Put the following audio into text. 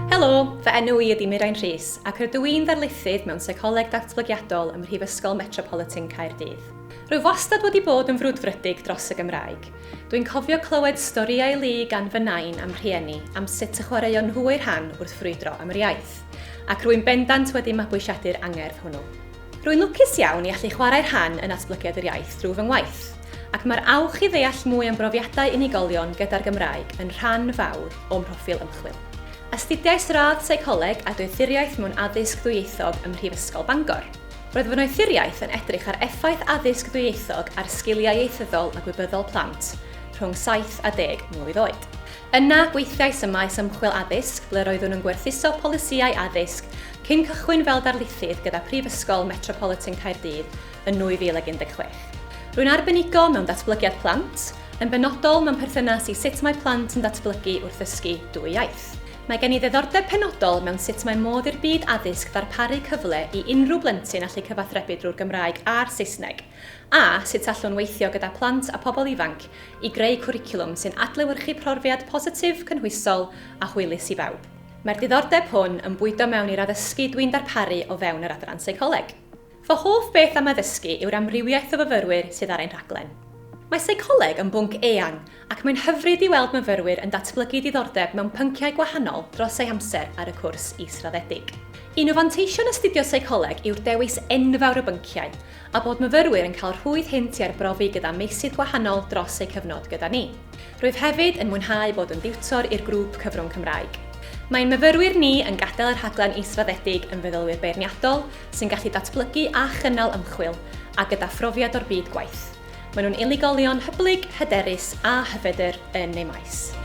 Helo, fy enw i ydi Mirain Rhys ac rydw i'n ddarlithydd mewn seicoleg datblygiadol ym Mhrifysgol Metropolitan Caerdydd. Rwyf wastad wedi bod yn frwdfrydig dros y Gymraeg. Dwi'n cofio clywed storïau lu gan fy nain am rhieni am sut y chwaraeon nhw eu rhan wrth ffrwydro am yr iaith, ac rwy'n bendant wedi mabwysiadu'r angerdd hwnnw. Rwy'n lwcus iawn i allu chwarae'r rhan yn atblygiad yr iaith drwy fy ngwaith, ac mae'r awch i ddeall mwy am brofiadau unigolion gyda'r Gymraeg yn rhan fawr o'n proffil ymchwil. Astudiais radd seicoleg a doethuriaeth mewn addysg ddwyieithog ym Mhrifysgol Bangor. Roedd fy noethuriaeth yn edrych ar effaith addysg ddwyieithog ar sgiliau ieithyddol a gwybyddol plant rhwng 7 a 10 mlwydd oed. Yna gweithiais ym maes ymchwil addysg ble roeddwn yn gwerthuso polisïau addysg cyn cychwyn fel darlithydd gyda Prifysgol Metropolitan Caerdydd yn 2016. Rwy'n arbenigo mewn datblygiad plant, yn benodol mewn perthynas i sut mae plant yn datblygu wrth ddysgu dwy iaith. Mae gen i ddiddordeb penodol mewn sut mae modd i'r byd addysg ddarparu cyfle i unrhyw blentyn allu cyfathrebu drwy'r Gymraeg a'r Saesneg, a sut allwn weithio gyda plant a pobl ifanc i greu cwricwlwm sy'n adlewyrchu profiad positif, cynhwysol a hwylus i bawb. Mae'r diddordeb hwn yn bwydo mewn i'r addysgu dwi'n darparu o fewn yr adran seicoleg. Fy hoff beth am addysgu yw'r amrywiaeth o fyfyrwyr sydd ar ein rhaglen. Mae seicoleg yn bwnc eang ac mae'n hyfryd i weld myfyrwyr yn datblygu diddordeb mewn pynciau gwahanol dros eu amser ar y cwrs israddedig. Un o fanteision astudio seicoleg yw'r dewis enfawr o bynciau a bod myfyrwyr yn cael rhwydd hynt i arbrofi gyda meysydd gwahanol dros eu cyfnod gyda ni. Rwyf hefyd yn mwynhau bod yn diwtor i'r grŵp cyfrwng Cymraeg. Mae'n myfyrwyr ni yn gadael yr rhaglen israddedig yn feddylwyr beirniadol sy'n gallu datblygu a chynnal ymchwil a gyda phrofiad o'r byd gwaith. Maen nhw'n unigolion hyblyg, hyderus a hyfedr yn eu maes.